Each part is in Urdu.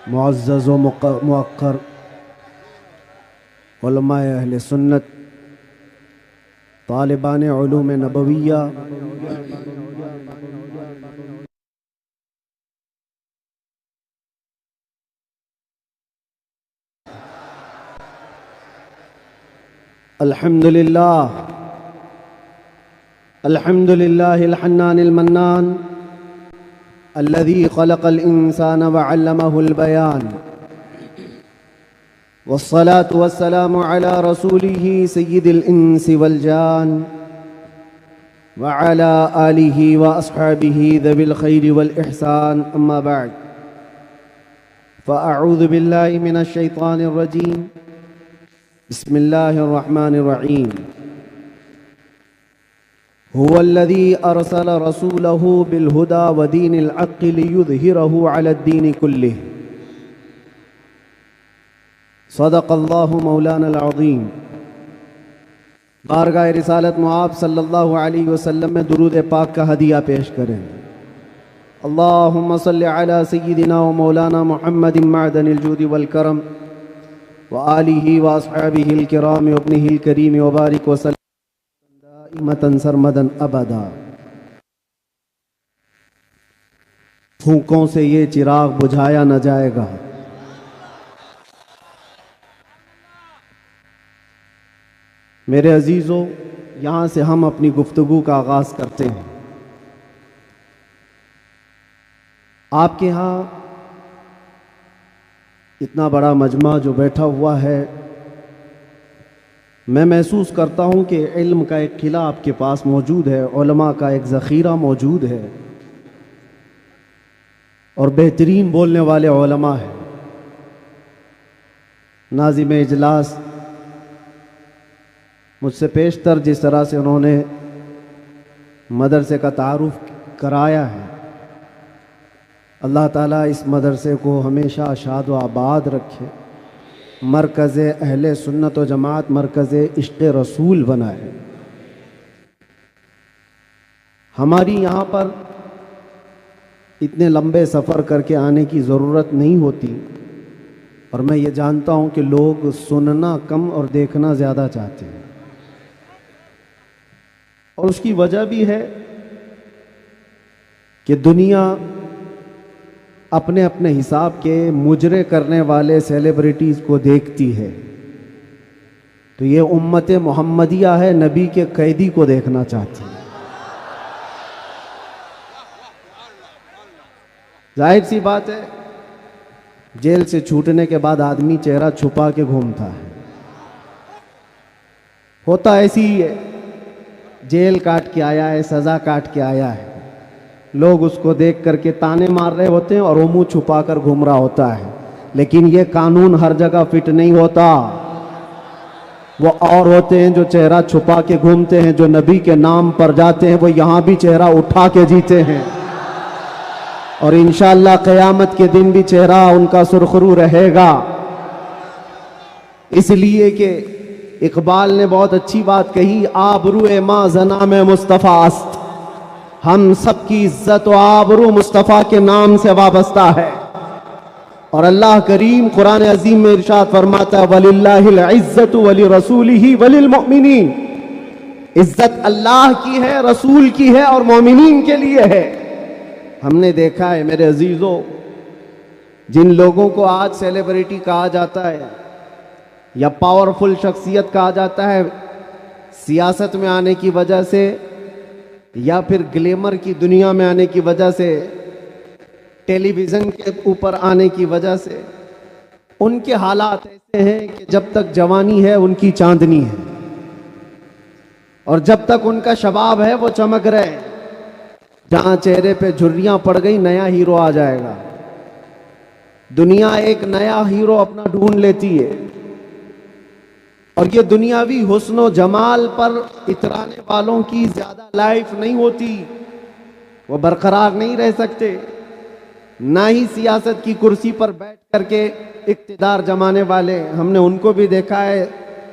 معزز و موقر علماء اہل سنت، طالبان علوم نبویہ، الحمد للہ الحنان المنان الذي خلق الإنسان وعلمه البيان، والصلاة والسلام على رسوله سيد الإنس والجان وعلى آله وأصحابه ذوي الخير والإحسان، أما بعد، فأعوذ بالله من الشيطان الرجيم، بسم الله الرحمن الرحيم. هو الذي أرسل رسوله بالهدى ودين الحق ليظهره على الدين كله. صدق الله مولانا العظيم. بارگاہ رسالت معاب صلی اللہ علیہ وسلم میں درود پاک کا ہدیہ پیش کریں. اللہم صلی علی سیدنا و مولانا محمد معدن الجود والکرم وآلہ واصحابہ الکرام وابنہ الکریم وبارک وسلم دائمتاً سرمداً ابدا. پھونکوں سے یہ چراغ بجھایا نہ جائے گا. میرے عزیزو، یہاں سے ہم اپنی گفتگو کا آغاز کرتے ہیں. آپ کے ہاں اتنا بڑا مجمع جو بیٹھا ہوا ہے، میں محسوس کرتا ہوں کہ علم کا ایک قلعہ آپ کے پاس موجود ہے، علماء کا ایک ذخیرہ موجود ہے، اور بہترین بولنے والے علماء ہیں. ناظم اجلاس مجھ سے پیشتر جس طرح سے انہوں نے مدرسے کا تعارف کرایا ہے، اللہ تعالیٰ اس مدرسے کو ہمیشہ شاد و آباد رکھے، مرکز اہل سنت و جماعت، مرکز عشق رسول بنائے. ہماری یہاں پر اتنے لمبے سفر کر کے آنے کی ضرورت نہیں ہوتی، اور میں یہ جانتا ہوں کہ لوگ سننا کم اور دیکھنا زیادہ چاہتے ہیں، اور اس کی وجہ بھی ہے کہ دنیا اپنے اپنے حساب کے مجرے کرنے والے سیلیبریٹیز کو دیکھتی ہے. تو یہ امت محمدیہ ہے، نبی کے قیدی کو دیکھنا چاہتی ہے. ظاہر سی بات ہے، جیل سے چھوٹنے کے بعد آدمی چہرہ چھپا کے گھومتا ہے. ہوتا ایسی ہی ہے، جیل کاٹ کے آیا ہے، سزا کاٹ کے آیا ہے، لوگ اس کو دیکھ کر کے تانے مار رہے ہوتے ہیں اور وہ منہ چھپا کر گھوم رہا ہوتا ہے. لیکن یہ قانون ہر جگہ فٹ نہیں ہوتا. وہ اور ہوتے ہیں جو چہرہ چھپا کے گھومتے ہیں، جو نبی کے نام پر جاتے ہیں، وہ یہاں بھی چہرہ اٹھا کے جیتے ہیں، اور انشاءاللہ قیامت کے دن بھی چہرہ ان کا سرخرو رہے گا. اس لیے کہ اقبال نے بہت اچھی بات کہی، آبروئے ما زنام مصطفیٰ است. ہم سب کی عزت و آبرو مصطفیٰ کے نام سے وابستہ ہے. اور اللہ کریم قرآن عظیم میں ارشاد فرماتا ہے، وَلِلَّهِ الْعِزَّةُ وَلِرَسُولِهِ وَلِلْمُؤْمِنِينَ. عزت اللہ کی ہے، رسول کی ہے، اور مومنین کے لیے ہے. ہم نے دیکھا ہے میرے عزیزو، جن لوگوں کو آج سیلیبریٹی کہا جاتا ہے یا پاورفل شخصیت کہا جاتا ہے، سیاست میں آنے کی وجہ سے یا پھر گلیمر کی دنیا میں آنے کی وجہ سے، ٹیلی ویژن کے اوپر آنے کی وجہ سے، ان کے حالات ایسے ہیں کہ جب تک جوانی ہے ان کی چاندنی ہے، اور جب تک ان کا شباب ہے وہ چمک رہے ہیں. جہاں چہرے پہ جھریاں پڑ گئی، نیا ہیرو آ جائے گا. دنیا ایک نیا ہیرو اپنا ڈھونڈ لیتی ہے، اور یہ دنیاوی حسن و جمال پر اترانے والوں کی زیادہ لائف نہیں ہوتی، وہ برقرار نہیں رہ سکتے. نہ ہی سیاست کی کرسی پر بیٹھ کر کے اقتدار جمانے والے، ہم نے ان کو بھی دیکھا ہے،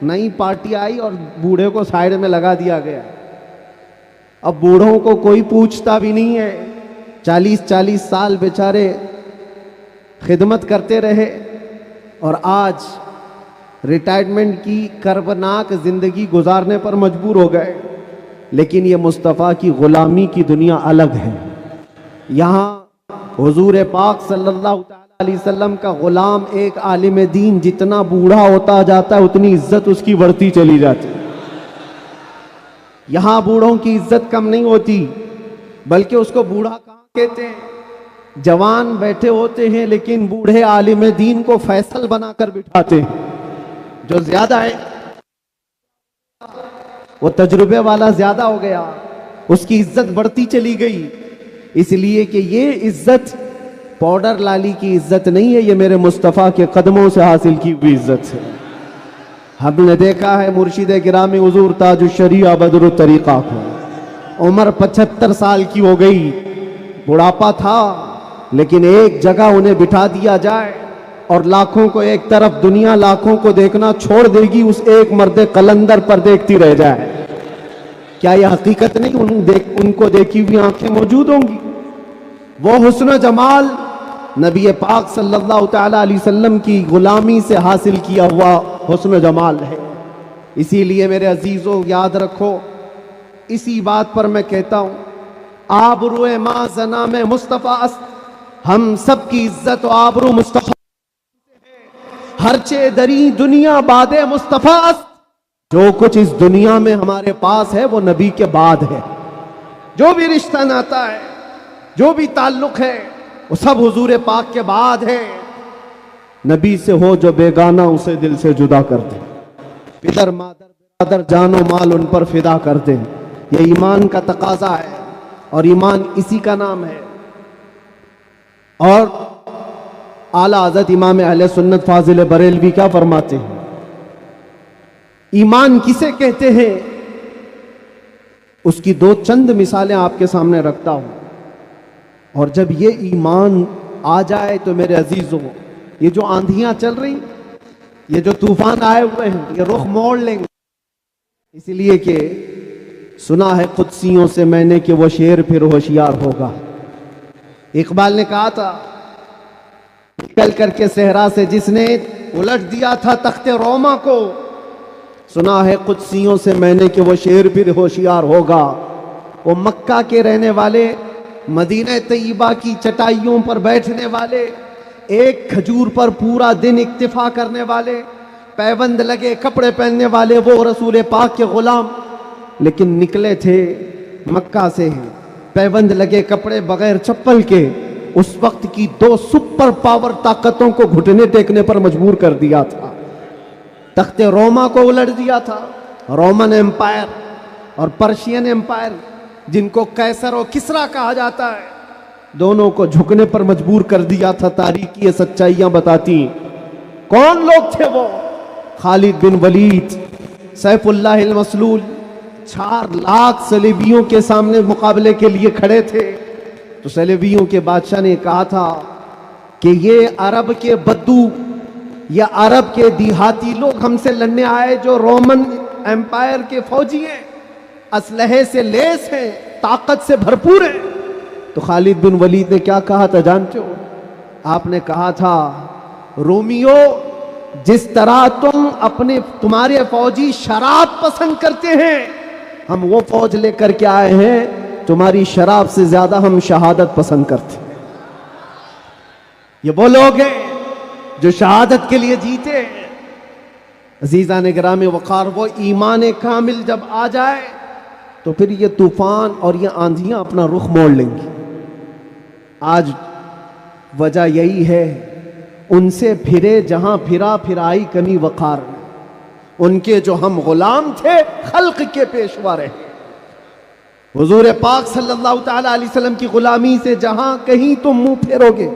نئی پارٹی آئی اور بوڑھے کو سائیڈ میں لگا دیا گیا. اب بوڑھوں کو کوئی پوچھتا بھی نہیں ہے. 40 سال بیچارے خدمت کرتے رہے اور آج ریٹائرمنٹ کی کربناک زندگی گزارنے پر مجبور ہو گئے. لیکن یہ مصطفیٰ کی غلامی کی دنیا الگ ہے. یہاں حضور پاک صلی اللہ علیہ وسلم کا غلام ایک عالم دین جتنا بوڑھا ہوتا جاتا ہے اتنی عزت اس کی بڑھتی چلی جاتی. یہاں بوڑھوں کی عزت کم نہیں ہوتی، بلکہ اس کو بوڑھا کہاں کہتے ہیں؟ جوان بیٹھے ہوتے ہیں لیکن بوڑھے عالم دین کو فیصل بنا کر بٹھاتے ہیں. جو زیادہ ہے وہ تجربے والا زیادہ ہو گیا، اس کی عزت بڑھتی چلی گئی. اس لیے کہ یہ عزت پاؤڈر لالی کی عزت نہیں ہے، یہ میرے مصطفیٰ کے قدموں سے حاصل کی ہوئی عزت ہے. ہم نے دیکھا ہے مرشد گرامی حضور تاج الشریعہ بدر الطریقہ کو، عمر 75 سال کی ہو گئی، بڑھاپا تھا، لیکن ایک جگہ انہیں بٹھا دیا جائے اور لاکھوں کو ایک طرف، دنیا لاکھوں کو دیکھنا چھوڑ دے گی، اس ایک مرد قلندر پر دیکھتی رہ جائے. کیا یہ حقیقت نہیں؟ ان کو دیکھی ہوئی آنکھیں موجود ہوں گی. وہ حسن و جمال نبی پاک صلی اللہ تعالی علیہ وسلم کی غلامی سے حاصل کیا ہوا حسن و جمال ہے. اسی لیے میرے عزیزوں یاد رکھو، اسی بات پر میں کہتا ہوں، آبرو ما زنام مصطفیٰ است، ہم سب کی عزت و آبرو مصطفیٰ، ہرچے دری دنیا بعد مصطفیٰ است. جو کچھ اس دنیا میں ہمارے پاس ہے وہ نبی کے بعد ہے. جو بھی رشتہ ناتا ہے، جو بھی تعلق ہے، وہ سب حضور پاک کے بعد ہے. نبی سے ہو جو بیگانہ اسے دل سے جدا کر دے، پدر مادر برادر جان و مال ان پر فدا کر دے. یہ ایمان کا تقاضا ہے اور ایمان اسی کا نام ہے. اور اعلیٰ حضرت امام اہل سنت فاضل بریلوی کیا فرماتے ہیں؟ ایمان کسے کہتے ہیں؟ اس کی دو چند مثالیں آپ کے سامنے رکھتا ہوں. اور جب یہ ایمان آ جائے تو میرے عزیزوں، یہ جو آندھیاں چل رہی، یہ جو طوفان آئے ہوئے ہیں، یہ رخ موڑ لیں گے. اس لیے کہ سنا ہے قدسیوں سے میں نے کہ وہ شیر پھر ہوشیار ہوگا. اقبال نے کہا تھا، نکل کر کے صحرا سے جس نے الٹ دیا تھا تخت روما کو، سنا ہے قدسیوں سے میں نے کہ وہ شیر پھر ہوشیار ہوگا. وہ مکہ کے رہنے والے، مدینہ طیبہ کی چٹائیوں پر بیٹھنے والے، ایک کھجور پر پورا دن اکتفا کرنے والے، پیوند لگے کپڑے پہننے والے، وہ رسول پاک کے غلام، لیکن نکلے تھے مکہ سے پیوند لگے کپڑے بغیر چپل کے. اس وقت کی دو سپر پاور طاقتوں کو گھٹنے ٹیکنے پر مجبور کر دیا تھا. تخت روما کو الٹ دیا تھا، رومن امپائر، اور پرشین امپائر جن کو قیصر و کسریٰ کہا جاتا ہے، دونوں کو جھکنے پر مجبور کر دیا تھا. تاریخ کی یہ سچائیاں بتاتی. کون لوگ تھے وہ؟ خالد بن ولید، سیف اللہ المسلول، 4 لاکھ صلیبیوں کے سامنے مقابلے کے لیے کھڑے تھے. تو صلیبیوں کے بادشاہ نے کہا تھا کہ یہ عرب کے بدو یا عرب کے دیہاتی لوگ ہم سے لڑنے آئے جو رومن امپائر کے فوجی ہیں، اسلحے سے لیس ہیں، طاقت سے بھرپور ہیں. تو خالد بن ولید نے کیا کہا تھا جانتے ہو؟ آپ نے کہا تھا، رومیو، جس طرح تمہارے فوجی شراب پسند کرتے ہیں، ہم وہ فوج لے کر کے آئے ہیں، تمہاری شراب سے زیادہ ہم شہادت پسند کرتے ہیں. یہ وہ لوگ ہیں جو شہادت کے لیے جیتے ہیں. عزیزان گرامی وقار، وہ ایمان کامل جب آ جائے تو پھر یہ طوفان اور یہ آندھیاں اپنا رخ موڑ لیں گی. آج وجہ یہی ہے، ان سے پھرے جہاں پھرا پھرائی کمی وقار. ان کے جو ہم غلام تھے، خلق کے پیشوا رہے. حضور پاک صلی اللہ تعالی علیہ وسلم کی غلامی سے جہاں کہیں تم منہ پھیرو گے،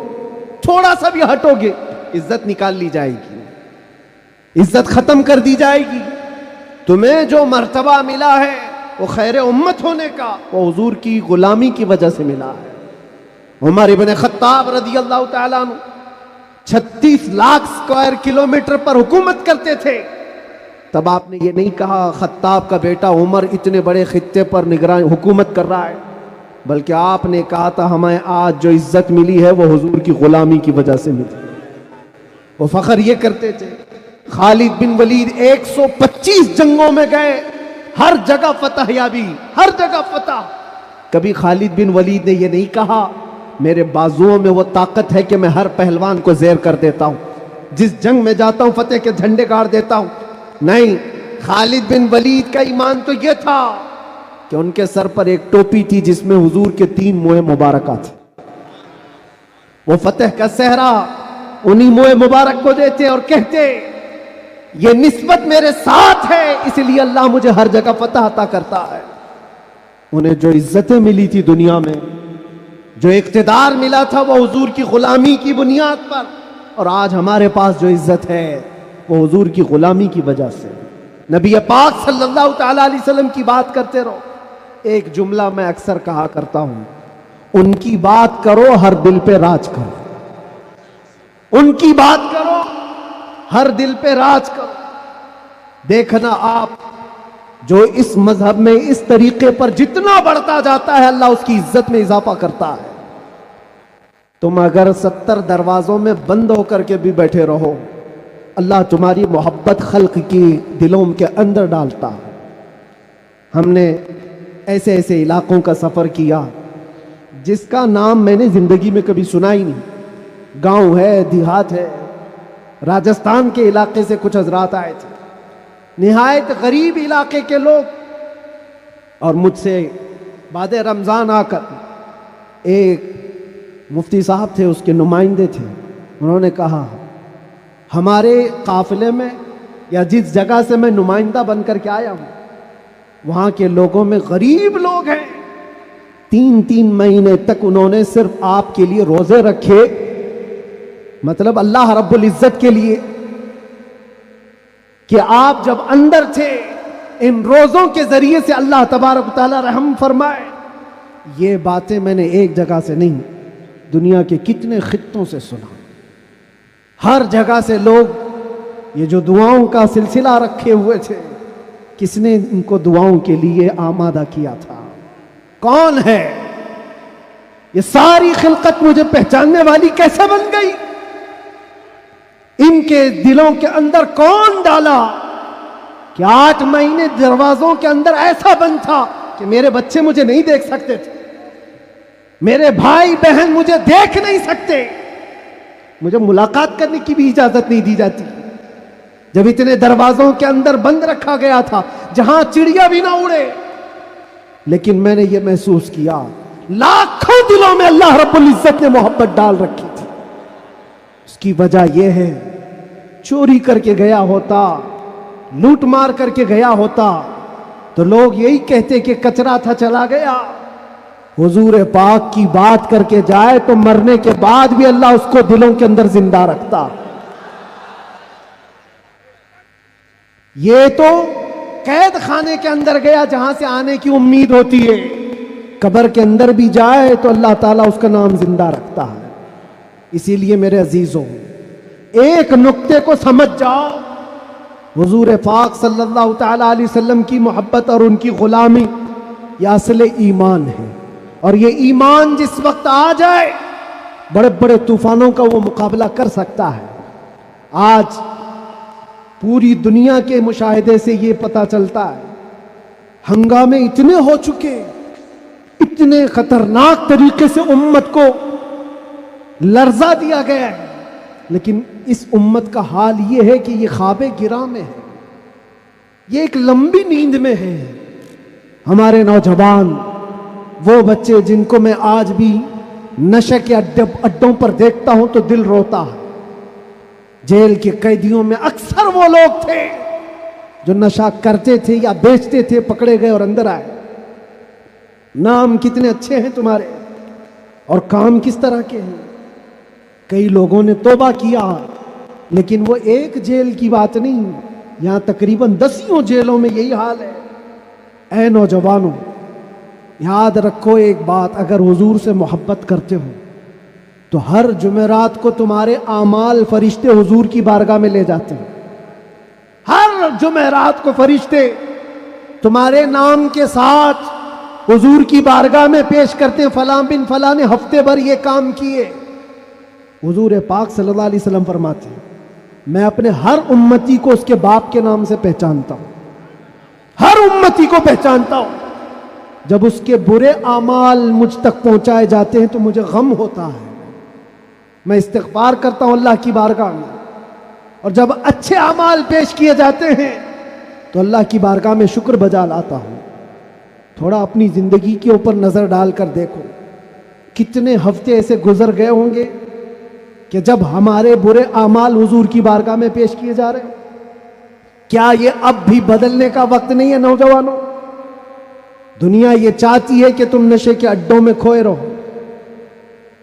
تھوڑا سا بھی ہٹو گے، عزت نکال لی جائے گی، عزت ختم کر دی جائے گی. تمہیں جو مرتبہ ملا ہے وہ خیر امت ہونے کا، وہ حضور کی غلامی کی وجہ سے ملا ہے. عمر ابن خطاب رضی اللہ تعالیٰ عنہ 36 لاکھ اسکوائر کلومیٹر پر حکومت کرتے تھے. تب آپ نے یہ نہیں کہا خطاب کا بیٹا عمر اتنے بڑے خطے پر نگران حکومت کر رہا ہے. بلکہ آپ نے کہا تھا ہمیں آج جو عزت ملی ہے وہ حضور کی غلامی کی وجہ سے ملی۔ وہ فخر یہ کرتے تھے، خالد بن ولید 125 جنگوں میں گئے، ہر جگہ فتح یابی، ہر جگہ فتح۔ کبھی خالد بن ولید نے یہ نہیں کہا میرے بازوؤں میں وہ طاقت ہے کہ میں ہر پہلوان کو زیر کر دیتا ہوں، جس جنگ میں جاتا ہوں فتح کے جھنڈے گاڑ دیتا ہوں۔ نہیں، خالد بن ولید کا ایمان تو یہ تھا کہ ان کے سر پر ایک ٹوپی تھی جس میں حضور کے 3 موئے مبارکہ تھے۔ وہ فتح کا صحرا انہی موئے مبارک کو دیتے اور کہتے یہ نسبت میرے ساتھ ہے، اس لیے اللہ مجھے ہر جگہ فتح عطا کرتا ہے۔ انہیں جو عزتیں ملی تھی دنیا میں، جو اقتدار ملا تھا، وہ حضور کی غلامی کی بنیاد پر، اور آج ہمارے پاس جو عزت ہے وہ حضور کی غلامی کی وجہ سے۔ نبی پاک صلی اللہ تعالی علیہ وسلم کی بات کرتے رہو۔ ایک جملہ میں اکثر کہا کرتا ہوں، ان کی بات کرو ہر دل پہ راج کرو، ان کی بات کرو ہر دل پہ راج کرو۔ دیکھنا آپ جو اس مذہب میں اس طریقے پر جتنا بڑھتا جاتا ہے اللہ اس کی عزت میں اضافہ کرتا ہے۔ تم اگر 70 دروازوں میں بند ہو کر کے بھی بیٹھے رہو، اللہ تمہاری محبت خلق کی دلوں کے اندر ڈالتا ہے۔ ہم نے ایسے ایسے علاقوں کا سفر کیا جس کا نام میں نے زندگی میں کبھی سنا ہی نہیں، گاؤں ہے، دیہات ہے۔ راجستھان کے علاقے سے کچھ حضرات آئے تھے، نہایت غریب علاقے کے لوگ، اور مجھ سے بعد رمضان آ کر ایک مفتی صاحب تھے، اس کے نمائندے تھے، انہوں نے کہا ہمارے قافلے میں یا جس جگہ سے میں نمائندہ بن کر کے آیا ہوں وہاں کے لوگوں میں غریب لوگ ہیں، 3 مہینے تک انہوں نے صرف آپ کے لیے روزے رکھے، مطلب اللہ رب العزت کے لیے، کہ آپ جب اندر تھے ان روزوں کے ذریعے سے اللہ تبارک و تعالی رحم فرمائے۔ یہ باتیں میں نے ایک جگہ سے نہیں، دنیا کے کتنے خطوں سے سنا۔ ہر جگہ سے لوگ یہ جو دعاؤں کا سلسلہ رکھے ہوئے تھے، کس نے ان کو دعاؤں کے لیے آمادہ کیا تھا؟ کون ہے؟ یہ ساری خلقت مجھے پہچاننے والی کیسے بن گئی؟ ان کے دلوں کے اندر کون ڈالا کہ 8 مہینے دروازوں کے اندر ایسا بند تھا کہ میرے بچے مجھے نہیں دیکھ سکتے تھے، میرے بھائی بہن مجھے دیکھ نہیں سکتے، مجھے ملاقات کرنے کی بھی اجازت نہیں دی جاتی، جب اتنے دروازوں کے اندر بند رکھا گیا تھا جہاں چڑیا بھی نہ اڑے۔ لیکن میں نے یہ محسوس کیا لاکھوں دلوں میں اللہ رب العزت نے محبت ڈال رکھی تھی۔ اس کی وجہ یہ ہے، چوری کر کے گیا ہوتا، لوٹ مار کر کے گیا ہوتا تو لوگ یہی کہتے کہ کچرا تھا چلا گیا۔ حضور پاک کی بات کر کے جائے تو مرنے کے بعد بھی اللہ اس کو دلوں کے اندر زندہ رکھتا۔ یہ تو قید خانے کے اندر گیا جہاں سے آنے کی امید ہوتی ہے، قبر کے اندر بھی جائے تو اللہ تعالیٰ اس کا نام زندہ رکھتا ہے۔ اسی لیے میرے عزیزوں، ایک نقطے کو سمجھ جاؤ، حضور پاک صلی اللہ تعالیٰ علیہ وسلم کی محبت اور ان کی غلامی یہ اصل ایمان ہے، اور یہ ایمان جس وقت آ جائے بڑے بڑے طوفانوں کا وہ مقابلہ کر سکتا ہے۔ آج پوری دنیا کے مشاہدے سے یہ پتہ چلتا ہے، ہنگامے اتنے ہو چکے، اتنے خطرناک طریقے سے امت کو لرزا دیا گیا ہے، لیکن اس امت کا حال یہ ہے کہ یہ خواب گراں میں ہے، یہ ایک لمبی نیند میں ہے۔ ہمارے نوجوان، وہ بچے جن کو میں آج بھی نشے کے اڈوں پر دیکھتا ہوں تو دل روتا ہے۔ جیل کے قیدیوں میں اکثر وہ لوگ تھے جو نشہ کرتے تھے یا بیچتے تھے، پکڑے گئے اور اندر آئے۔ نام کتنے اچھے ہیں تمہارے اور کام کس طرح کے ہیں۔ کئی لوگوں نے توبہ کیا، لیکن وہ ایک جیل کی بات نہیں، یہاں تقریباً 10 جیلوں میں یہی حال ہے۔ اے نوجوانوں، یاد رکھو ایک بات، اگر حضور سے محبت کرتے ہو تو ہر جمعرات کو تمہارے اعمال فرشتے حضور کی بارگاہ میں لے جاتے ہیں۔ ہر جمعرات کو فرشتے تمہارے نام کے ساتھ حضور کی بارگاہ میں پیش کرتے ہیں فلاں بن فلاں نے ہفتے بھر یہ کام کیے. حضور پاک صلی اللہ علیہ وسلم فرماتے ہیں میں اپنے ہر امتی کو اس کے باپ کے نام سے پہچانتا ہوں, ہر امتی کو پہچانتا ہوں. جب اس کے برے اعمال مجھ تک پہنچائے جاتے ہیں تو مجھے غم ہوتا ہے, میں استغفار کرتا ہوں اللہ کی بارگاہ میں, اور جب اچھے اعمال پیش کیے جاتے ہیں تو اللہ کی بارگاہ میں شکر بجا لاتا ہوں. تھوڑا اپنی زندگی کے اوپر نظر ڈال کر دیکھو, کتنے ہفتے ایسے گزر گئے ہوں گے کہ جب ہمارے برے اعمال حضور کی بارگاہ میں پیش کیے جا رہے ہیں. کیا یہ اب بھی بدلنے کا وقت نہیں ہے نوجوانوں؟ دنیا یہ چاہتی ہے کہ تم نشے کے اڈوں میں کھوئے رہو.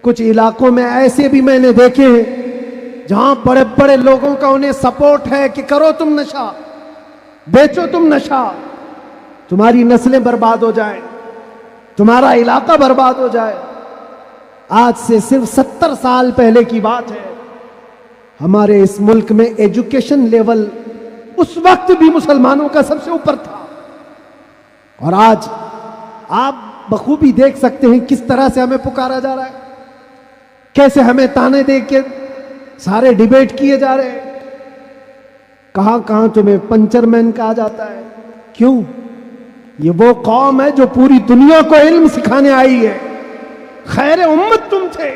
کچھ علاقوں میں ایسے بھی میں نے دیکھے ہیں جہاں بڑے بڑے لوگوں کا انہیں سپورٹ ہے کہ کرو تم نشہ, بیچو تم نشہ, تمہاری نسلیں برباد ہو جائیں, تمہارا علاقہ برباد ہو جائے. آج سے صرف 70 سال پہلے کی بات ہے, ہمارے اس ملک میں ایجوکیشن لیول اس وقت بھی مسلمانوں کا سب سے اوپر تھا, اور آج آپ بخوبی دیکھ سکتے ہیں کس طرح سے ہمیں پکارا جا رہا ہے, کیسے ہمیں تانے دے کے سارے ڈیبیٹ کیے جا رہے ہیں. کہاں کہاں تمہیں پنچر مین کہا جاتا ہے. کیوں؟ یہ وہ قوم ہے جو پوری دنیا کو علم سکھانے آئی ہے, خیر امت تم تھے,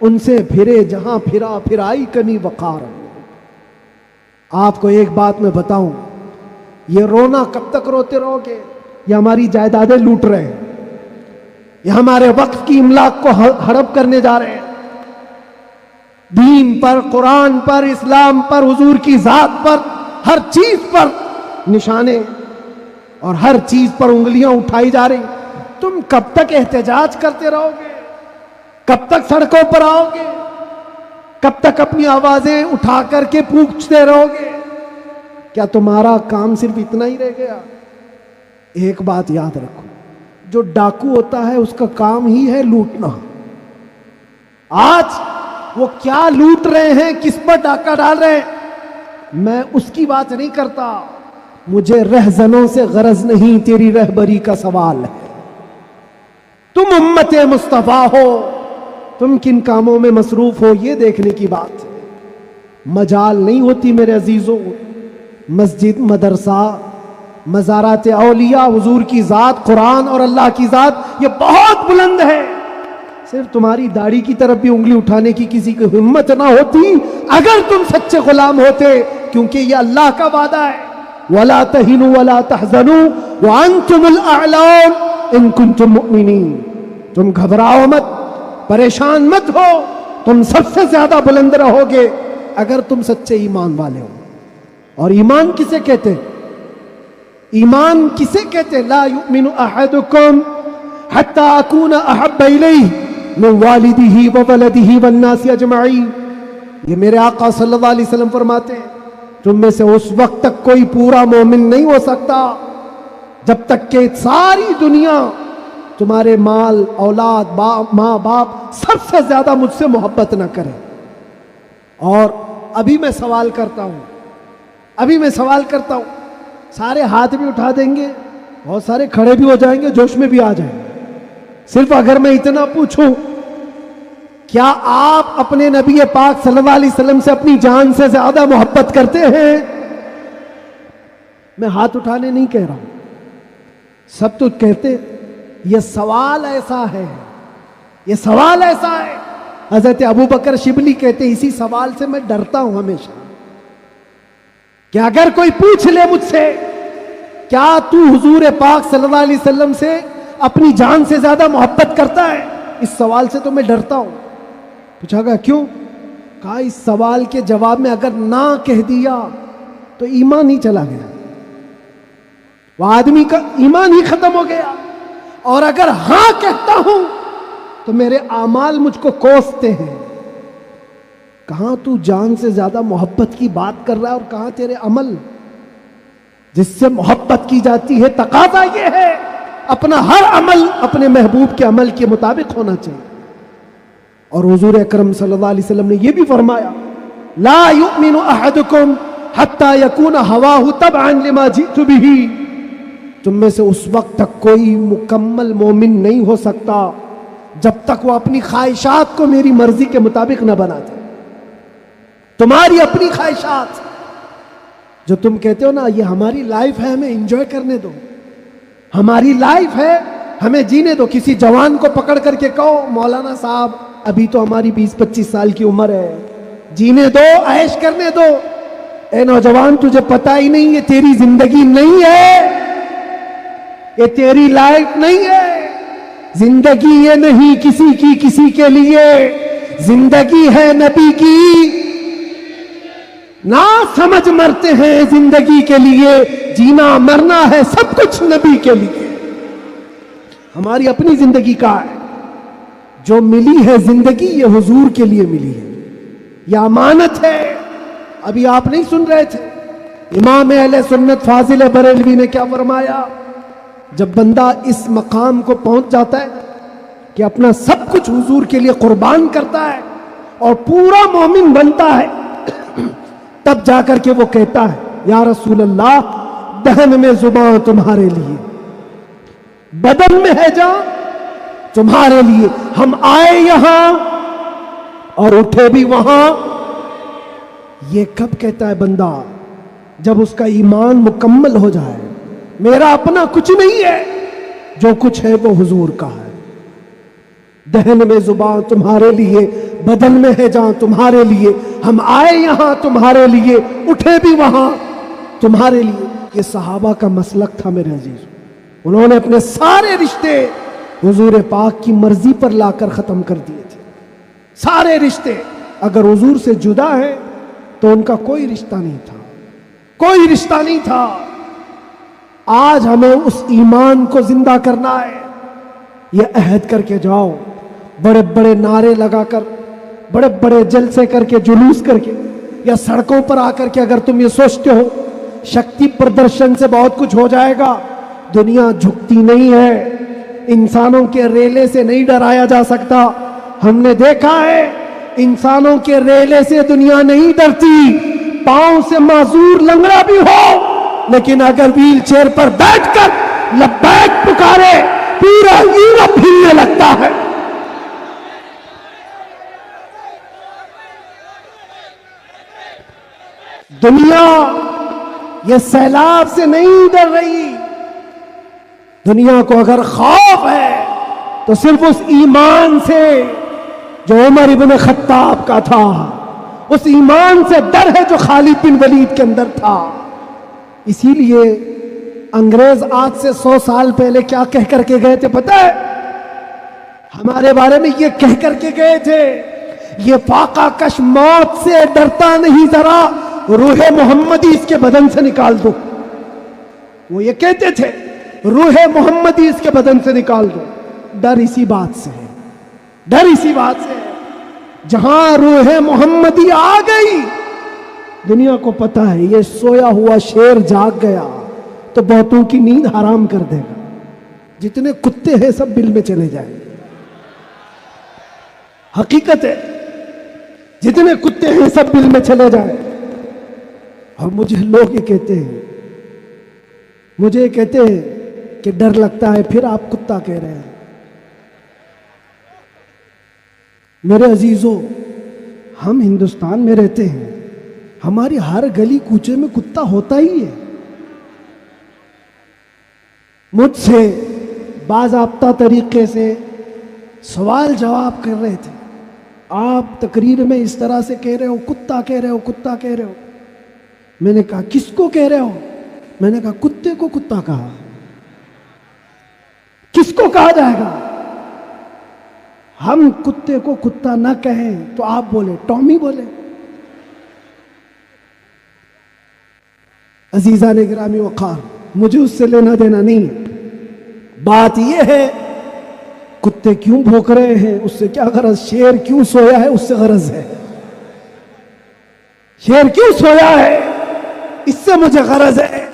ان سے پھرے جہاں پھرا پھرائی کنی وقار. آپ کو ایک بات میں بتاؤں, یہ رونا کب تک روتے رہو گے؟ یہ ہماری جائیدادیں لوٹ رہے ہیں, یہ ہمارے وقت کی املاک کو ہڑپ کرنے جا رہے ہیں. دین پر, قرآن پر, اسلام پر, حضور کی ذات پر, ہر چیز پر نشانے اور ہر چیز پر انگلیاں اٹھائی جا رہی. تم کب تک احتجاج کرتے رہو گے؟ کب تک سڑکوں پر آؤ گے؟ کب تک اپنی آوازیں اٹھا کر کے پوچھتے رہو گے؟ کیا تمہارا کام صرف اتنا ہی رہ گیا؟ ایک بات یاد رکھو, جو ڈاکو ہوتا ہے اس کا کام ہی ہے لوٹنا. آج وہ کیا لوٹ رہے ہیں, کس پر ڈاکہ ڈال رہے ہیں, میں اس کی بات نہیں کرتا. مجھے رہزنوں سے غرض نہیں, تیری رہبری کا سوال ہے. تم امت مصطفیٰ ہو, تم کن کاموں میں مصروف ہو یہ دیکھنے کی بات ہے. مجال نہیں ہوتی میرے عزیزوں, مسجد, مدرسہ, مزارات اولیاء, حضور کی ذات, قرآن اور اللہ کی ذات یہ بہت بلند ہے. صرف تمہاری داڑھی کی طرف بھی انگلی اٹھانے کی کسی کی ہمت نہ ہوتی اگر تم سچے غلام ہوتے, کیونکہ یہ اللہ کا وعدہ ہے, وَلَا تَهِنُوا وَلَا تَحْزَنُوا وَأَنْتُمُ الْأَعْلَوْنَ إِن كُنتُم مُؤْمِنِينَ. تم گھبراؤ مت, پریشان مت ہو, تم سب سے زیادہ بلند رہو گے اگر تم سچے ایمان والے ہو. اور ایمان کسے کہتے؟ ایمان کسے کہتے؟ لا یؤمن احدکم حتی اکون احب الیہ من والدہ وولدہ والناس اجمعین. یہ میرے آقا صلی اللہ علیہ وسلم فرماتے ہیں تم میں سے اس وقت تک کوئی پورا مومن نہیں ہو سکتا جب تک کہ ساری دنیا تمہارے مال, اولاد, ماں باپ سب سے زیادہ مجھ سے محبت نہ کرے. اور ابھی میں سوال کرتا ہوں, سارے ہاتھ بھی اٹھا دیں گے, بہت سارے کھڑے بھی ہو جائیں گے, جوش میں بھی آ جائیں گے. صرف اگر میں اتنا پوچھوں, کیا آپ اپنے نبی پاک صلی اللہ علیہ وسلم سے اپنی جان سے زیادہ محبت کرتے ہیں؟ میں ہاتھ اٹھانے نہیں کہہ رہا ہوں, سب تو کہتے. یہ سوال ایسا ہے, یہ سوال ایسا ہے. حضرت ابو بکر شبلی کہتے اسی سوال سے میں ڈرتا ہوں ہمیشہ کہ اگر کوئی پوچھ لے مجھ سے کیا تو حضور پاک صلی اللہ علیہ وسلم سے اپنی جان سے زیادہ محبت کرتا ہے, اس سوال سے تو میں ڈرتا ہوں. پوچھا گا کیوں؟ کہا اس سوال کے جواب میں اگر نہ کہہ دیا تو ایمان ہی چلا گیا, وہ آدمی کا ایمان ہی ختم ہو گیا. اور اگر ہاں کہتا ہوں تو میرے اعمال مجھ کو کوستے ہیں. کہاں تو جان سے زیادہ محبت کی بات کر رہا ہے اور کہاں تیرے عمل جس سے محبت کی جاتی ہے. تقاضا یہ ہے اپنا ہر عمل اپنے محبوب کے عمل کے مطابق ہونا چاہیے. اور حضور اکرم صلی اللہ علیہ وسلم نے یہ بھی فرمایا لا یؤمن احدکم حتی یکون ہواہ تبعا لما جئت بہ. تم میں سے اس وقت تک کوئی مکمل مومن نہیں ہو سکتا جب تک وہ اپنی خواہشات کو میری مرضی کے مطابق نہ بنا دے. تمہاری اپنی خواہشات جو تم کہتے ہو نا یہ ہماری لائف ہے, ہمیں انجوائے کرنے دو, ہماری لائف ہے ہمیں جینے دو. کسی جوان کو پکڑ کر کے کہو مولانا صاحب ابھی تو ہماری 20-25 سال کی عمر ہے, جینے دو, عیش کرنے دو. اے نوجوان تجھے پتا ہی نہیں یہ تیری زندگی نہیں ہے, یہ تیری لائف نہیں ہے. زندگی یہ نہیں کسی کی کسی کے لیے, زندگی ہے نبی کی. نہ سمجھ مرتے ہیں زندگی کے لیے, جینا مرنا ہے سب کچھ نبی کے لیے. ہماری اپنی زندگی کا ہے, جو ملی ہے زندگی یہ حضور کے لیے ملی ہے, یہ امانت ہے. ابھی آپ نہیں سن رہے تھے امام اہل سنت فاضل بریلوی نے کیا فرمایا؟ جب بندہ اس مقام کو پہنچ جاتا ہے کہ اپنا سب کچھ حضور کے لیے قربان کرتا ہے اور پورا مومن بنتا ہے, تب جا کر کے وہ کہتا ہے یا رسول اللہ دہن میں زبان تمہارے لیے, بدن میں ہے جان تمہارے لیے. ہم آئے یہاں اور اٹھے بھی وہاں. یہ کب کہتا ہے بندہ؟ جب اس کا ایمان مکمل ہو جائے. میرا اپنا کچھ نہیں ہے, جو کچھ ہے وہ حضور کا ہے. دہن میں زبان تمہارے لیے, بدن میں ہے جان تمہارے لیے. ہم آئے یہاں تمہارے لیے, اٹھے بھی وہاں تمہارے لیے. یہ صحابہ کا مسلک تھا میرے عزیز. انہوں نے اپنے سارے رشتے حضور پاک کی مرضی پر لا کر ختم کر دیے تھے. سارے رشتے اگر حضور سے جدا ہیں تو ان کا کوئی رشتہ نہیں تھا, کوئی رشتہ نہیں تھا. آج ہمیں اس ایمان کو زندہ کرنا ہے. یہ عہد کر کے جاؤ, بڑے بڑے نعرے لگا کر, بڑے بڑے جلسے کر کے, جلوس کر کے, یا سڑکوں پر آ کر کے اگر تم یہ سوچتے ہو شکتی پردرشن سے بہت کچھ ہو جائے گا. دنیا جھکتی نہیں ہے, انسانوں کے ریلے سے نہیں ڈرایا جا سکتا. ہم نے دیکھا ہے انسانوں کے ریلے سے دنیا نہیں ڈرتی. پاؤں سے معذور لنگڑا بھی ہو لیکن اگر ویل چیئر پر بیٹھ کر لبیک پکارے پورا یورپ ہلنے لگتا ہے. دنیا یہ سیلاب سے نہیں ڈر رہی. دنیا کو اگر خوف ہے تو صرف اس ایمان سے جو عمر ابن خطاب کا تھا, اس ایمان سے ڈر ہے جو خالد بن ولید کے اندر تھا. اسی لیے انگریز آج سے 100 سال پہلے کیا کہہ کر کے گئے تھے پتہ ہے؟ ہمارے بارے میں یہ کہہ کر کے گئے تھے یہ فاقہ کش موت سے ڈرتا نہیں, ذرا روح محمدی اس کے بدن سے نکال دو. وہ یہ کہتے تھے روح محمدی اس کے بدن سے نکال دو. ڈر اسی بات سے ہے, ڈر اسی بات سے ہے. جہاں روح محمدی آ گئی دنیا کو پتا ہے یہ سویا ہوا شیر جاگ گیا تو بہتوں کی نیند حرام کر دے گا. جتنے کتے ہیں سب بل میں چلے جائیں گے. حقیقت ہے جتنے کتے ہیں سب بل میں چلے جائیں. اور مجھے لوگ یہ کہتے ہیں, مجھے یہ کہتے ہیں کہ ڈر لگتا ہے, پھر آپ کتا کہہ رہے ہیں. میرے عزیزوں, ہم ہندوستان میں رہتے ہیں, ہماری ہر گلی کوچے میں کتا ہوتا ہی ہے. مجھ سے باضابطہ طریقے سے سوال جواب کر رہے تھے, آپ تقریر میں اس طرح سے کہہ رہے ہو, کتا کہہ رہے ہو, کتا کہہ رہے ہو. میں نے کہا کس کو کہہ رہے ہو؟ میں نے کہا کتے کو کتا کہا. کس کو کہا جائے گا؟ ہم کتے کو کتا نہ کہیں تو آپ بولے ٹامی بولے. عزیزان گرامی وقار, مجھے اس سے لینا دینا نہیں. بات یہ ہے کتے کیوں بھونک رہے ہیں اس سے کیا غرض, شیر کیوں سویا ہے اس سے غرض ہے. شیر کیوں سویا ہے اس سے مجھے غرض ہے.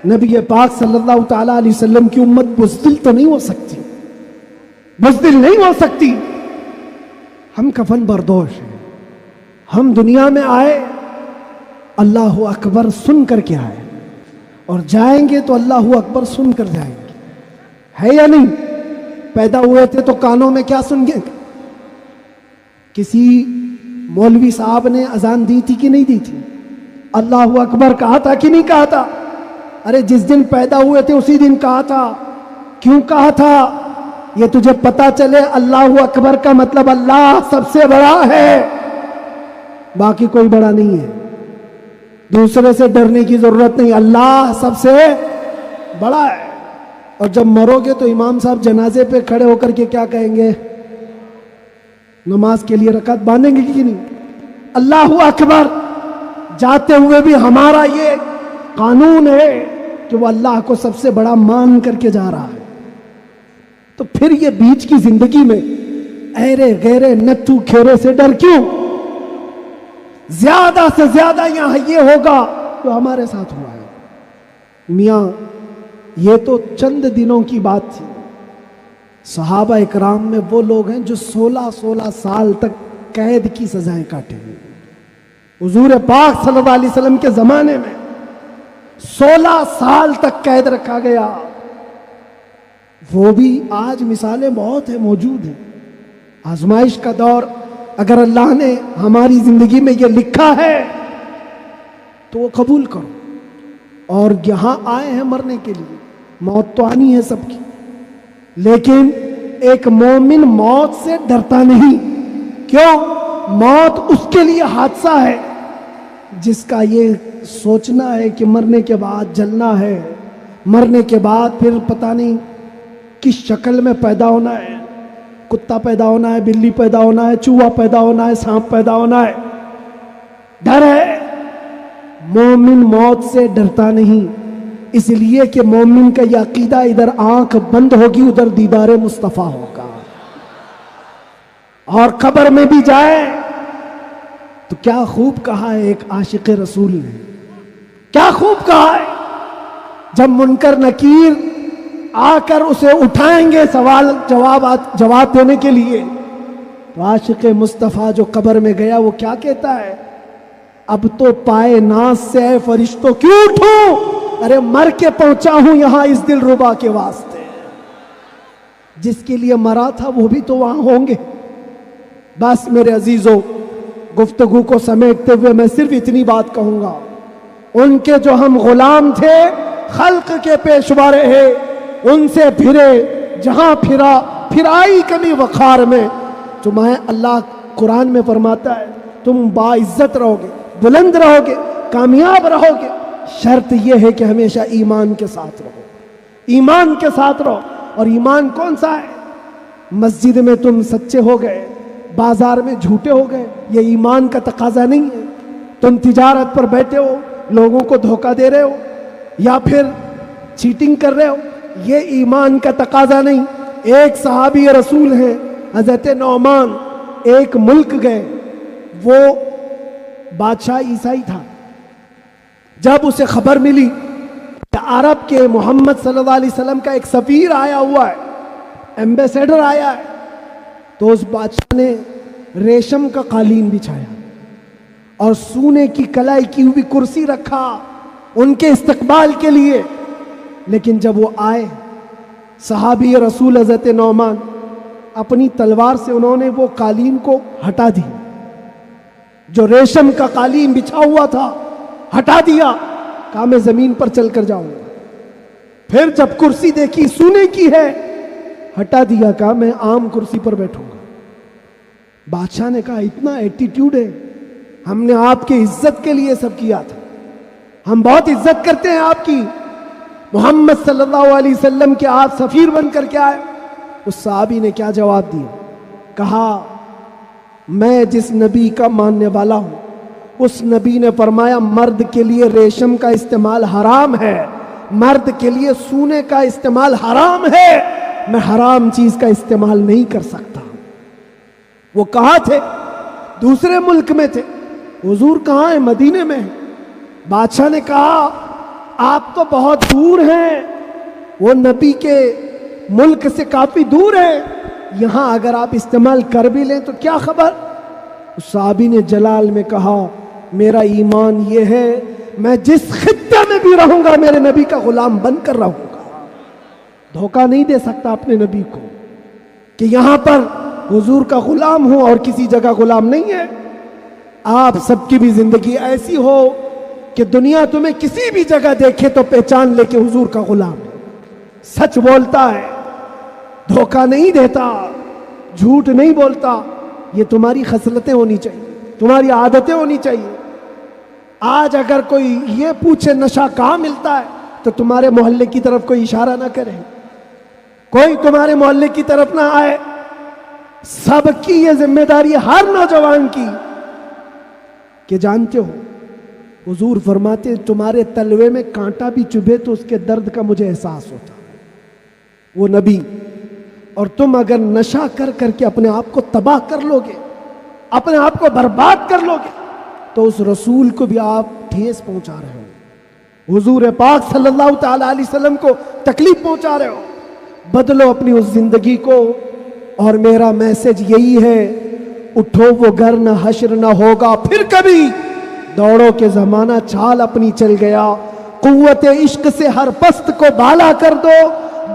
نبی پاک صلی اللہ تعالی علیہ وسلم کی امت بزدل تو نہیں ہو سکتی, بزدل نہیں ہو سکتی. ہم کفن بردوش ہیں. ہم دنیا میں آئے اللہ اکبر سن کر کے آئے اور جائیں گے تو اللہ اکبر سن کر جائیں گے. ہے یا نہیں؟ پیدا ہوئے تھے تو کانوں میں کیا سن گئے؟ کسی مولوی صاحب نے اذان دی تھی کہ نہیں دی تھی؟ اللہ اکبر کہا تھا کہ نہیں کہا تھا؟ ارے جس دن پیدا ہوئے تھے اسی دن کہا تھا. کیوں کہا تھا؟ یہ تجھے پتا چلے اللہ اکبر کا مطلب اللہ سب سے بڑا ہے، باقی کوئی بڑا نہیں ہے. دوسرے سے ڈرنے کی ضرورت نہیں، اللہ سب سے بڑا ہے. اور جب مرو گے تو امام صاحب جنازے پہ کھڑے ہو کر کے کیا کہیں گے؟ نماز کے لیے رکعت باندھیں گے کہ نہیں؟ اللہ اکبر. جاتے ہوئے بھی ہمارا یہ قانون ہے کہ وہ اللہ کو سب سے بڑا مان کر کے جا رہا ہے. تو پھر یہ بیچ کی زندگی میں ایرے غیرے نتھو کھیرے سے ڈر کیوں؟ زیادہ سے زیادہ یہاں یہ ہوگا جو ہمارے ساتھ ہوا ہے. میاں یہ تو چند دنوں کی بات تھی. صحابہ اکرام میں وہ لوگ ہیں جو 16 سال تک قید کی سزائیں کاٹے ہوئے. حضور پاک صلی اللہ علیہ وسلم کے زمانے میں 16 سال تک قید رکھا گیا. وہ بھی آج مثالیں بہت ہیں، موجود ہیں. آزمائش کا دور، اگر اللہ نے ہماری زندگی میں یہ لکھا ہے تو وہ قبول کرو. اور یہاں آئے ہیں مرنے کے لیے، موت تو آنی ہے سب کی، لیکن ایک مومن موت سے ڈرتا نہیں. کیوں؟ موت اس کے لیے حادثہ ہے جس کا یہ سوچنا ہے کہ مرنے کے بعد جلنا ہے، مرنے کے بعد پھر پتہ نہیں کس شکل میں پیدا ہونا ہے. کتا پیدا ہونا ہے، بلی پیدا ہونا ہے، چوہا پیدا ہونا ہے، سانپ پیدا ہونا ہے. ڈر ہے. مومن موت سے ڈرتا نہیں، اس لیے کہ مومن کا یہ عقیدہ ادھر آنکھ بند ہوگی ادھر دیدار مصطفیٰ ہوگا. اور قبر میں بھی جائے تو کیا خوب کہا ہے ایک عاشق رسول نے، کیا خوب کہا ہے. جب منکر نکیر آ کر اسے اٹھائیں گے سوال جواب دینے کے لیے، تو عاشق مصطفیٰ جو قبر میں گیا وہ کیا کہتا ہے؟ اب تو پائے ناز سے اے فرشتوں کیوں اٹھوں، ارے مر کے پہنچا ہوں یہاں اس دل ربا کے واسطے. جس کے لیے مرا تھا وہ بھی تو وہاں ہوں گے. بس میرے عزیزوں، گفتگو کو سمیٹتے ہوئے میں صرف اتنی بات کہوں گا، ان کے جو ہم غلام تھے، خلق کے پیشوا رہے، ان سے پھرے، جہاں پھرائی کمی وقار میں. تمہیں اللہ قرآن میں فرماتا ہے تم باعزت رہو گے، بلند رہو گے، کامیاب رہو گے، شرط یہ ہے کہ ہمیشہ ایمان کے ساتھ رہو. ایمان کے ساتھ رہو. اور ایمان کون سا ہے؟ مسجد میں تم سچے ہو گئے، بازار میں جھوٹے ہو گئے، یہ ایمان کا تقاضا نہیں ہے. تم تجارت پر بیٹھے ہو، لوگوں کو دھوکہ دے رہے ہو یا پھر چیٹنگ کر رہے ہو، یہ ایمان کا تقاضا نہیں. ایک صحابی رسول ہیں حضرت نعمان، ایک ملک گئے، وہ بادشاہ عیسائی تھا. جب اسے خبر ملی کہ عرب کے محمد صلی اللہ علیہ وسلم کا ایک سفیر آیا ہوا ہے، ایمبیسیڈر آیا ہے، تو اس بادشاہ نے ریشم کا قالین بچھایا اور سونے کی کلائی کی ہوئی کرسی رکھا ان کے استقبال کے لیے. لیکن جب وہ آئے، صحابی رسول حضرت نعمان، اپنی تلوار سے انہوں نے وہ قالین کو ہٹا دی، جو ریشم کا قالین بچھا ہوا تھا ہٹا دیا. کہا میں زمین پر چل کر جاؤں گا. پھر جب کرسی دیکھی سونے کی ہے، ہٹا دیا. کہا میں عام کرسی پر بیٹھوں گا. بادشاہ نے کہا اتنا ایٹیٹیوڈ ہے، ہم نے آپ کی عزت کے لیے سب کیا تھا، ہم بہت عزت کرتے ہیں آپ کی، محمد صلی اللہ علیہ وسلم کے آپ سفیر بن کر کے آئے. اس صحابی نے کیا جواب دیا؟ کہا میں جس نبی کا ماننے والا ہوں اس نبی نے فرمایا مرد کے لیے ریشم کا استعمال حرام ہے، مرد کے لیے سونے کا استعمال حرام ہے، میں حرام چیز کا استعمال نہیں کر سکتا. وہ کہاں تھے؟ دوسرے ملک میں تھے. حضور کہاں ہیں؟ مدینے میں. بادشاہ نے کہا آپ تو بہت دور ہیں، وہ نبی کے ملک سے کافی دور ہیں، یہاں اگر آپ استعمال کر بھی لیں تو کیا خبر. صحابی نے جلال میں کہا میرا ایمان یہ ہے میں جس خطے میں میں بھی رہوں گا میرے نبی کا غلام بن کر رہوں گا. دھوکہ نہیں دے سکتا اپنے نبی کو کہ یہاں پر حضور کا غلام ہوں اور کسی جگہ غلام نہیں ہے. آپ سب کی بھی زندگی ایسی ہو کہ دنیا تمہیں کسی بھی جگہ دیکھے تو پہچان لے کہ حضور کا غلام ہے. سچ بولتا ہے, دھوکہ نہیں دیتا, جھوٹ نہیں بولتا. یہ تمہاری خصلتیں ہونی چاہیے, تمہاری عادتیں ہونی چاہیے. آج اگر کوئی یہ پوچھے نشہ کہاں ملتا ہے تو تمہارے محلے کی طرف کوئی اشارہ نہ کرے, کوئی تمہارے محلے کی طرف نہ آئے. سب کی یہ ذمہ داری ہر نوجوان کی کہ جانتے ہو حضور فرماتے تمہارے تلوے میں کانٹا بھی چبھے تو اس کے درد کا مجھے احساس ہوتا. وہ نبی, اور تم اگر نشہ کر کر کے اپنے آپ کو تباہ کر لو گے, اپنے آپ کو برباد کر لو گے, تو اس رسول کو بھی آپ ٹھیس پہنچا رہے ہو, حضور پاک صلی اللہ تعالی علیہ وسلم کو تکلیف پہنچا رہے ہو. بدلو اپنی اس زندگی کو. اور میرا میسج یہی ہے, اٹھو وہ گھر نہ حشر نہ ہوگا پھر کبھی, دوڑو کے زمانہ چھال اپنی چل گیا. قوت عشق سے ہر پست کو بالا کر دو,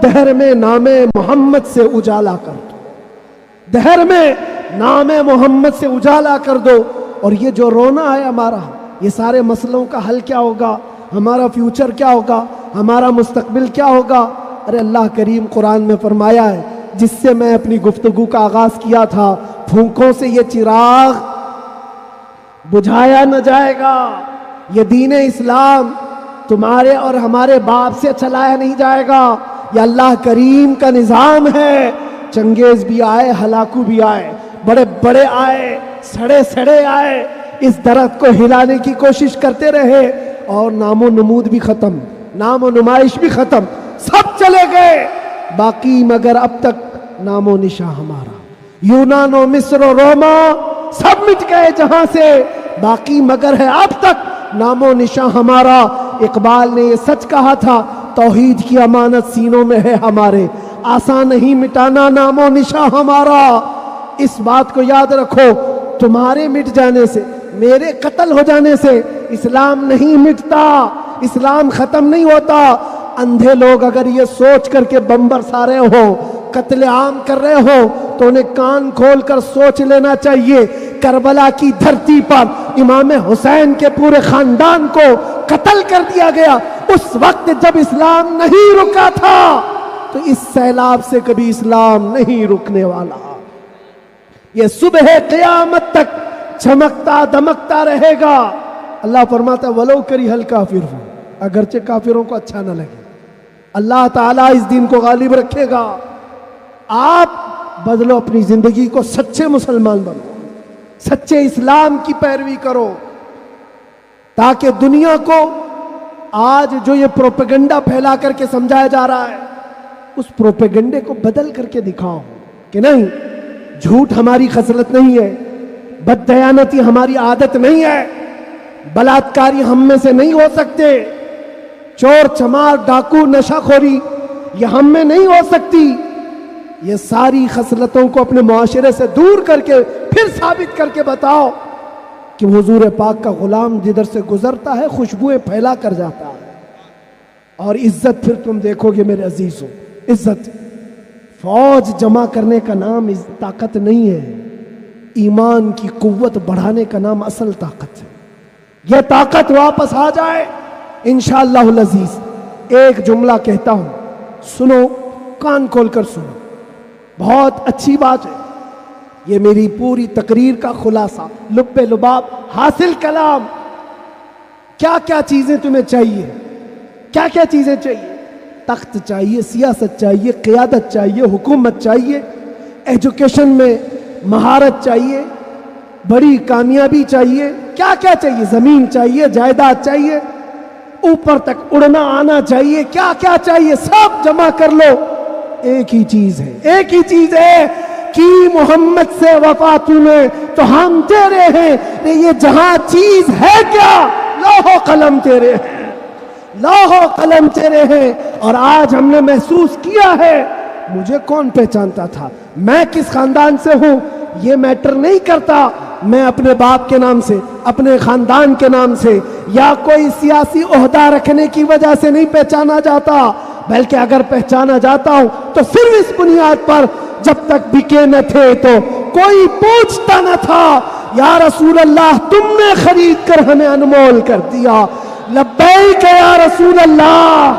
دہر میں نام محمد سے اجالا کر دو, دہر میں نام محمد سے اجالا کر دو. اور یہ جو رونا ہے ہمارا, یہ سارے مسئلوں کا حل کیا ہوگا, ہمارا فیوچر کیا ہوگا, ہمارا مستقبل کیا ہوگا. ارے اللہ کریم قرآن میں فرمایا ہے, جس سے میں اپنی گفتگو کا آغاز کیا تھا, پھونکوں سے یہ چراغ بجھایا نہ جائے گا. یہ دین اسلام تمہارے اور ہمارے باپ سے چلایا نہیں جائے گا. یہ اللہ کریم کا نظام ہے. چنگیز بھی آئے, ہلاکو بھی آئے, بڑے بڑے آئے, سڑے سڑے آئے, اس درخت کو ہلانے کی کوشش کرتے رہے, اور نام و نمود بھی ختم, نام و نمائش بھی ختم, سب چلے گئے. باقی مگر اب تک نام و نشاں ہمارا. یونان و مصر و روما سب مٹ گئے جہاں سے, باقی مگر ہے اب تک نام و نشاں ہمارا. اقبال نے یہ سچ کہا تھا, توحید کی امانت سینوں میں ہے ہمارے, آسان نہیں مٹانا نام و نشاں ہمارا. اس بات کو یاد رکھو, تمہارے مٹ جانے سے, میرے قتل ہو جانے سے اسلام نہیں مٹتا, اسلام ختم نہیں ہوتا. اندھے لوگ اگر یہ سوچ کر کے بم برسا رہے ہو, قتل عام کر رہے ہو, تو انہیں کان کھول کر سوچ لینا چاہیے. کربلا کی دھرتی پر امام حسین کے پورے خاندان کو قتل کر دیا گیا, اس وقت جب اسلام نہیں رکا تھا, تو اس سیلاب سے کبھی اسلام نہیں رکنے والا. یہ صبح قیامت تک چمکتا دمکتا رہے گا. اللہ فرماتا ولو کری ہل کافرون, اگرچہ کافروں کو اچھا نہ لگے, اللہ تعالیٰ اس دین کو غالب رکھے گا. آپ بدلو اپنی زندگی کو, سچے مسلمان بنو, سچے اسلام کی پیروی کرو, تاکہ دنیا کو آج جو یہ پروپیگنڈا پھیلا کر کے سمجھایا جا رہا ہے, اس پروپیگنڈے کو بدل کر کے دکھاؤ کہ نہیں, جھوٹ ہماری خصلت نہیں ہے, بددیانتی ہماری عادت نہیں ہے, بلاತ್ಕಾری ہم میں سے نہیں ہو سکتے, چور چمار ڈاکو نشہ خوری یہ ہم میں نہیں ہو سکتی. یہ ساری خصلتوں کو اپنے معاشرے سے دور کر کے پھر ثابت کر کے بتاؤ کہ حضور پاک کا غلام جدھر سے گزرتا ہے خوشبوئیں پھیلا کر جاتا ہے. اور عزت پھر تم دیکھو گے میرے عزیزوں, عزت فوج جمع کرنے کا نام طاقت نہیں ہے, ایمان کی قوت بڑھانے کا نام اصل طاقت ہے. یہ طاقت واپس آ جائے انشاءاللہ العزیز. ایک جملہ کہتا ہوں, سنو, کان کھول کر سنو, بہت اچھی بات ہے. یہ میری پوری تقریر کا خلاصہ, لب لباب, حاصل کلام. کیا کیا چیزیں تمہیں چاہیے, کیا کیا چیزیں چاہیے؟ تخت چاہیے, سیاست چاہیے, قیادت چاہیے, حکومت چاہیے, ایجوکیشن میں مہارت چاہیے, بڑی کامیابی چاہیے. کیا کیا چاہیے؟ زمین چاہیے, جائیداد چاہیے, اوپر تک اڑنا آنا چاہیے. کیا کیا چاہیے؟ سب جمع کر لو. ایک ہی چیز ہے, ایک ہی چیز ہے کہ محمد سے وفا تمہیں تو ہم تیرے ہیں. یہ جہاں چیز ہے کیا؟ لوح و قلم تیرے ہیں, لوح و قلم تیرے ہیں. اور آج ہم نے محسوس کیا ہے, مجھے کون پہچانتا تھا, میں کس خاندان سے ہوں, یہ میٹر نہیں کرتا. میں اپنے باپ کے نام سے، اپنے خاندان کے نام سے یا کوئی سیاسی عہدہ رکھنے کی وجہ سے نہیں پہچانا جاتا، بلکہ اگر پہچانا جاتا ہوں تو صرف اس بنیاد پر جب تک بکے نہ تھے تو کوئی پوچھتا نہ تھا یا رسول اللہ تم نے خرید کر ہمیں انمول کر دیا، لبیک یا رسول اللہ،